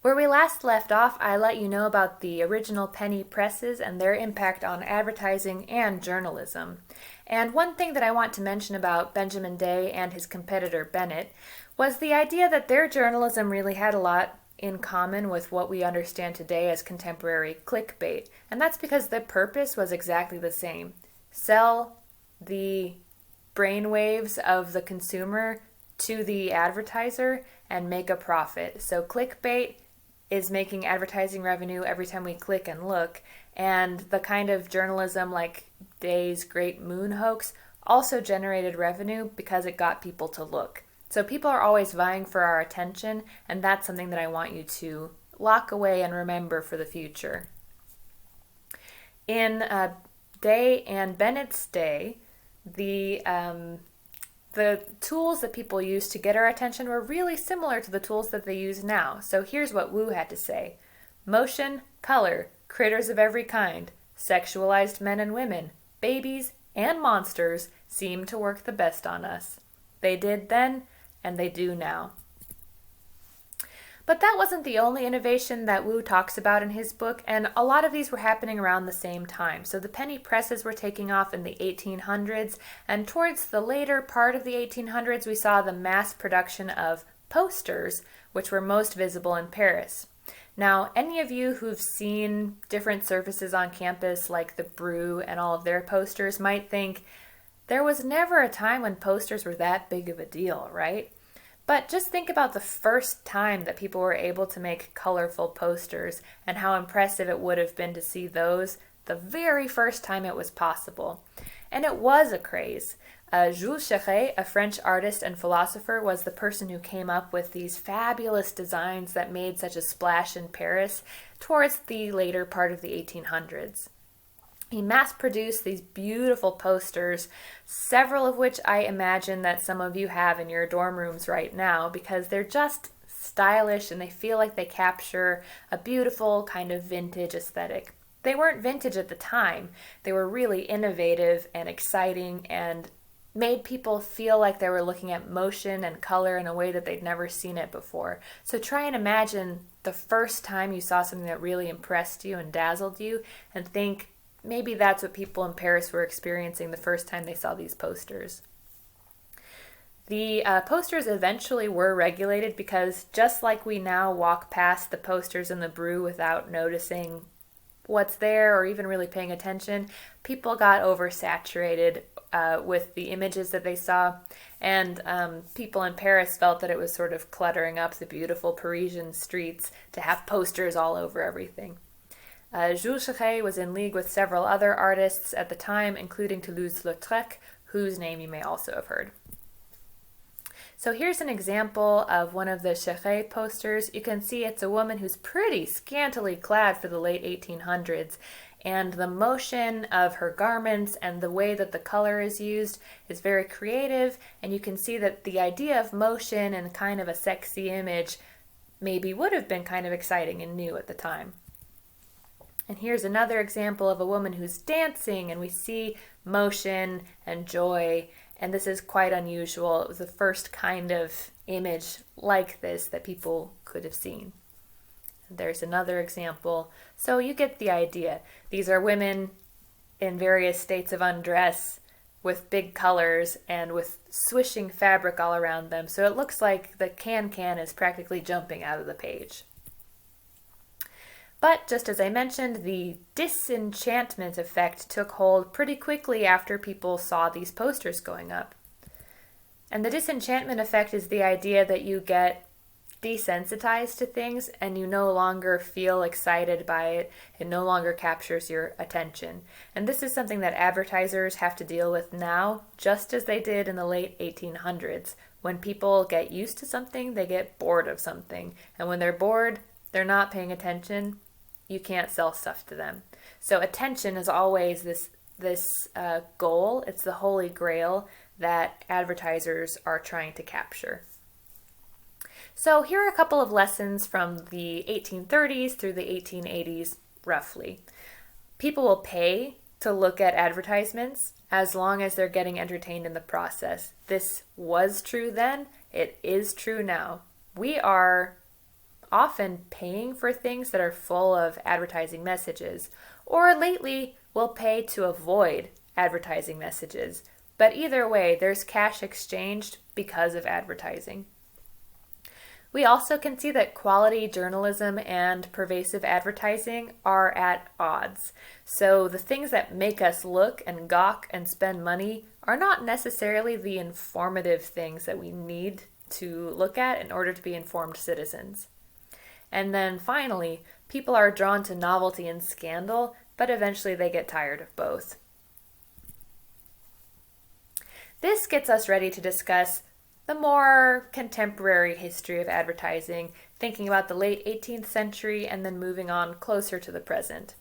Where we last left off, I let you know about the original penny presses and their impact on advertising and journalism. And one thing that I want to mention about Benjamin Day and his competitor Bennett was the idea that their journalism really had a lot in common with what we understand today as contemporary clickbait. And that's because the purpose was exactly the same. Sell the brainwaves of the consumer to the advertiser and make a profit. So clickbait is making advertising revenue every time we click and look, and the kind of journalism like Day's Great Moon Hoax also generated revenue because it got people to look. So people are always vying for our attention, and that's something that I want you to lock away and remember for the future. In Day and Bennett's day, the tools that people used to get our attention were really similar to the tools that they use now. So here's what Wu had to say. Motion, color, critters of every kind, sexualized men and women, babies, and monsters seem to work the best on us. They did then, and they do now. But that wasn't the only innovation that Wu talks about in his book, and a lot of these were happening around the same time. So the penny presses were taking off in the 1800s, and towards the later part of the 1800s, we saw the mass production of posters, which were most visible in Paris. Now, any of you who've seen different surfaces on campus, like the Brew and all of their posters, might think, there was never a time when posters were that big of a deal, right? But just think about the first time that people were able to make colorful posters and how impressive it would have been to see those the very first time it was possible. And it was a craze. Jules Chéret, a French artist and philosopher, was the person who came up with these fabulous designs that made such a splash in Paris towards the later part of the 1800s. He mass-produced these beautiful posters, several of which I imagine that some of you have in your dorm rooms right now because they're just stylish and they feel like they capture a beautiful kind of vintage aesthetic. They weren't vintage at the time. They were really innovative and exciting and made people feel like they were looking at motion and color in a way that they'd never seen it before. So try and imagine the first time you saw something that really impressed you and dazzled you and think, maybe that's what people in Paris were experiencing the first time they saw these posters. The posters eventually were regulated because just like we now walk past the posters in the Brew without noticing what's there or even really paying attention, people got oversaturated with the images that they saw, and people in Paris felt that it was sort of cluttering up the beautiful Parisian streets to have posters all over everything. Jules Chéret was in league with several other artists at the time, including Toulouse-Lautrec, whose name you may also have heard. So here's an example of one of the Chéret posters. You can see it's a woman who's pretty scantily clad for the late 1800s, and the motion of her garments and the way that the color is used is very creative, and you can see that the idea of motion and kind of a sexy image maybe would have been kind of exciting and new at the time. And here's another example of a woman who's dancing, and we see motion and joy, and this is quite unusual. It was the first kind of image like this that people could have seen. And there's another example. So you get the idea. These are women in various states of undress with big colors and with swishing fabric all around them. So it looks like the can is practically jumping out of the page. But just as I mentioned, the disenchantment effect took hold pretty quickly after people saw these posters going up. And the disenchantment effect is the idea that you get desensitized to things and you no longer feel excited by it. It no longer captures your attention. And this is something that advertisers have to deal with now, just as they did in the late 1800s. When people get used to something, they get bored of something. And when they're bored, they're not paying attention. You can't sell stuff to them. So attention is always this goal. It's the holy grail that advertisers are trying to capture. So here are a couple of lessons from the 1830s through the 1880s, roughly. People will pay to look at advertisements as long as they're getting entertained in the process. This was true then. It is true now. We are often paying for things that are full of advertising messages, or lately will pay to avoid advertising messages. But either way, there's cash exchanged because of advertising. We also can see that quality journalism and pervasive advertising are at odds. So the things that make us look and gawk and spend money are not necessarily the informative things that we need to look at in order to be informed citizens. And then finally, people are drawn to novelty and scandal, but eventually they get tired of both. This gets us ready to discuss the more contemporary history of advertising, thinking about the late 18th century and then moving on closer to the present.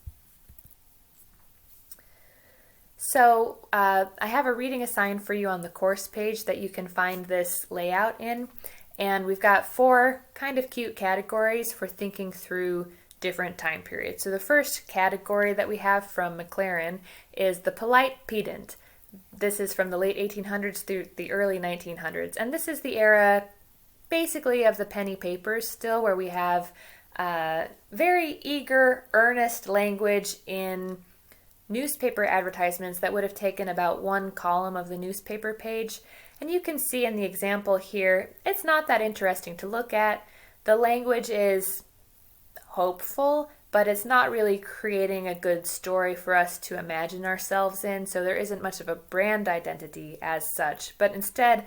So I have a reading assigned for you on the course page that you can find this layout in. And we've got 4 kind of cute categories for thinking through different time periods. So the first category that we have from Maclaren is the polite pedant. This is from the late 1800s through the early 1900s. And this is the era basically of the penny papers still, where we have very eager, earnest language in newspaper advertisements that would have taken about 1 column of the newspaper page. And you can see in the example here, it's not that interesting to look at. The language is hopeful, but it's not really creating a good story for us to imagine ourselves in, so there isn't much of a brand identity as such, but instead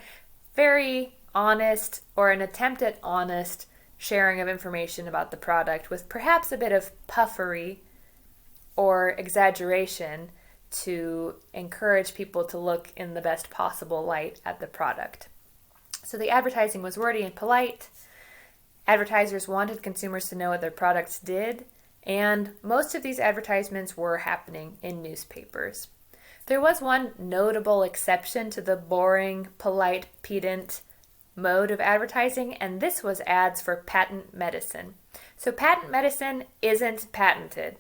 very honest, or an attempt at honest sharing of information about the product with perhaps a bit of puffery or exaggeration to encourage people to look in the best possible light at the product. So the advertising was wordy and polite. Advertisers wanted consumers to know what their products did, and most of these advertisements were happening in newspapers. There was one notable exception to the boring, polite, pedant mode of advertising, and this was ads for patent medicine. So patent medicine isn't patented.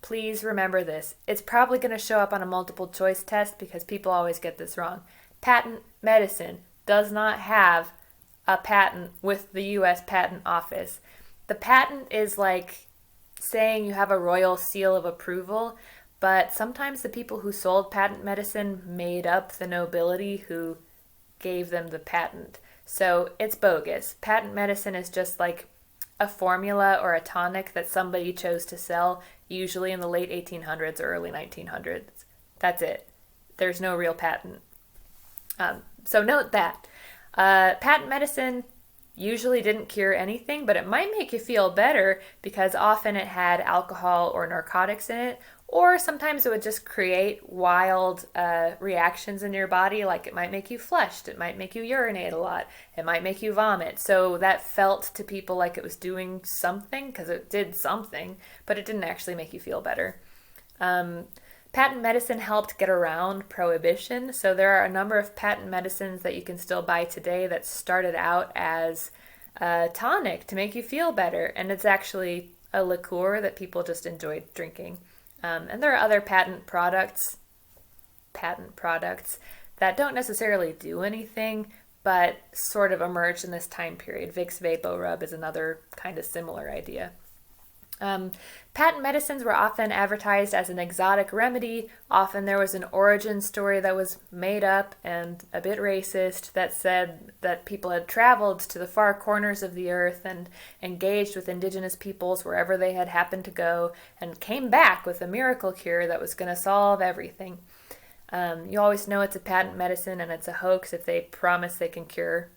Please remember this. It's probably going to show up on a multiple choice test because people always get this wrong. Patent medicine does not have a patent with the U.S. Patent Office. The patent is like saying you have a royal seal of approval, but sometimes the people who sold patent medicine made up the nobility who gave them the patent. So it's bogus. Patent medicine is just like a formula or a tonic that somebody chose to sell, usually in the late 1800s or early 1900s. That's it. There's no real patent. So note that. Patent medicine usually didn't cure anything, but it might make you feel better because often it had alcohol or narcotics in it, or sometimes it would just create wild reactions in your body, like it might make you flushed, it might make you urinate a lot, it might make you vomit. So that felt to people like it was doing something because it did something, but it didn't actually make you feel better. Patent medicine helped get around prohibition, so there are a number of patent medicines that you can still buy today that started out as a tonic to make you feel better, and it's actually a liqueur that people just enjoyed drinking. And there are other patent products that don't necessarily do anything, but sort of emerged in this time period. Vicks VapoRub is another kind of similar idea. Patent medicines were often advertised as an exotic remedy. Often there was an origin story that was made up and a bit racist that said that people had traveled to the far corners of the earth and engaged with indigenous peoples wherever they had happened to go and came back with a miracle cure that was going to solve everything. You always know it's a patent medicine and it's a hoax if they promise they can cure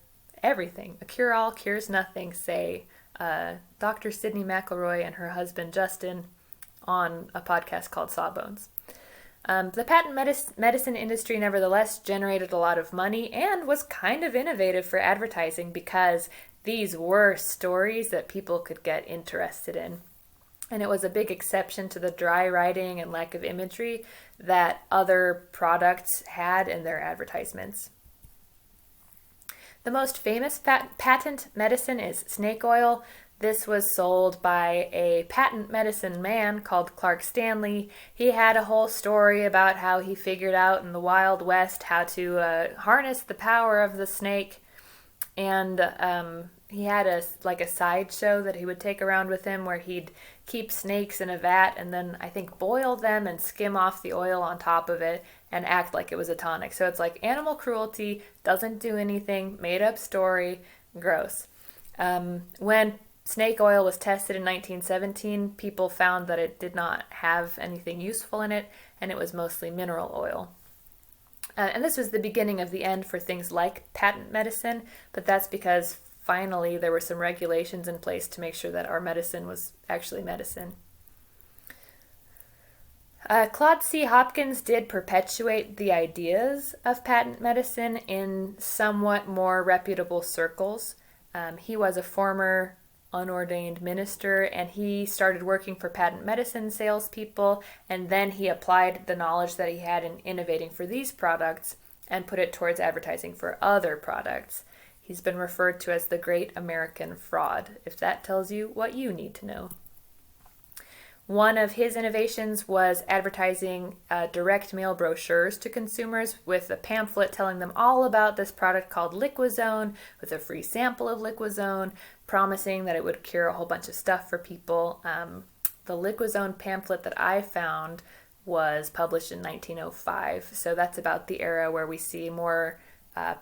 everything. A cure-all cures nothing, say Dr. Sydney McElroy and her husband Justin on a podcast called Sawbones. The patent medicine industry nevertheless generated a lot of money and was kind of innovative for advertising because these were stories that people could get interested in. And it was a big exception to the dry writing and lack of imagery that other products had in their advertisements. The most famous patent medicine is snake oil. This was sold by a patent medicine man called Clark Stanley. He had a whole story about how he figured out in the Wild West how to harness the power of the snake. And he had a sideshow that he would take around with him where he'd keep snakes in a vat and then I think boil them and skim off the oil on top of it and act like it was a tonic. So it's like animal cruelty, doesn't do anything, made up story, gross. When snake oil was tested in 1917, people found that it did not have anything useful in it and it was mostly mineral oil. And this was the beginning of the end for things like patent medicine, but that's because finally there were some regulations in place to make sure that our medicine was actually medicine. Claude C. Hopkins did perpetuate the ideas of patent medicine in somewhat more reputable circles. He was a former unordained minister and he started working for patent medicine salespeople, and then he applied the knowledge that he had in innovating for these products and put it towards advertising for other products. He's been referred to as the Great American Fraud, if that tells you what you need to know. One of his innovations was advertising direct mail brochures to consumers with a pamphlet telling them all about this product called Liquozone, with a free sample of Liquozone, promising that it would cure a whole bunch of stuff for people. The Liquozone pamphlet that I found was published in 1905, so that's about the era where we see more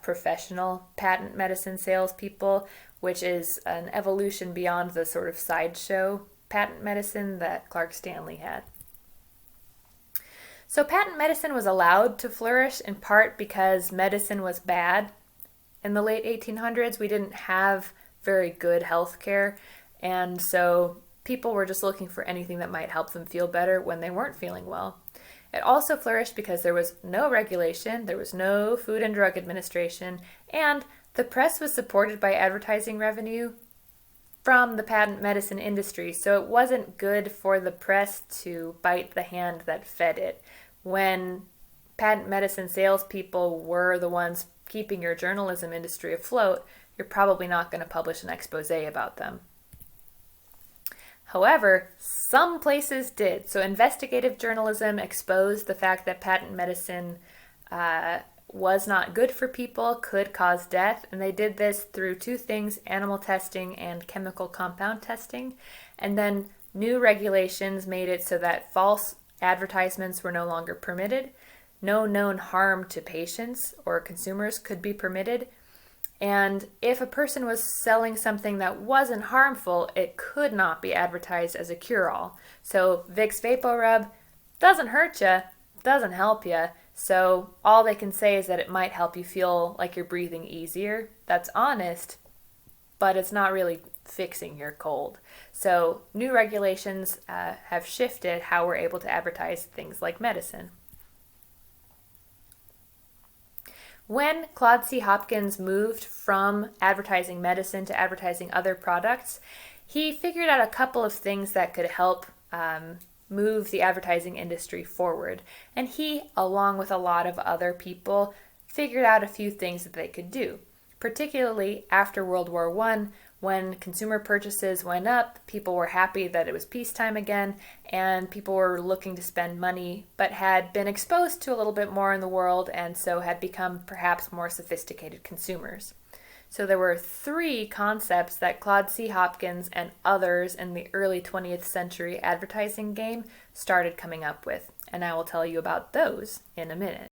professional patent medicine salespeople, which is an evolution beyond the sort of sideshow patent medicine that Clark Stanley had. So patent medicine was allowed to flourish in part because medicine was bad. In the late 1800s, we didn't have very good health care, and so people were just looking for anything that might help them feel better when they weren't feeling well. It also flourished because there was no regulation, there was no Food and Drug Administration, and the press was supported by advertising revenue from the patent medicine industry, so it wasn't good for the press to bite the hand that fed it. When patent medicine salespeople were the ones keeping your journalism industry afloat, you're probably not going to publish an expose about them. However, some places did. So investigative journalism exposed the fact that patent medicine was not good for people, could cause death, and they did this through two things: animal testing and chemical compound testing. And then new regulations made it so that false advertisements were no longer permitted. No known harm to patients or consumers could be permitted. And if a person was selling something that wasn't harmful, it could not be advertised as a cure-all. So Vicks VapoRub doesn't hurt you, doesn't help you. So all they can say is that it might help you feel like you're breathing easier. That's honest, but it's not really fixing your cold. So new regulations have shifted how we're able to advertise things like medicine. When Claude C. Hopkins moved from advertising medicine to advertising other products, he figured out a couple of things that could help move the advertising industry forward. And he, along with a lot of other people, figured out a few things that they could do. Particularly after World War I, when consumer purchases went up, people were happy that it was peacetime again, and people were looking to spend money, but had been exposed to a little bit more in the world, and so had become perhaps more sophisticated consumers. So there were three concepts that Claude C. Hopkins and others in the early 20th century advertising game started coming up with, and I will tell you about those in a minute.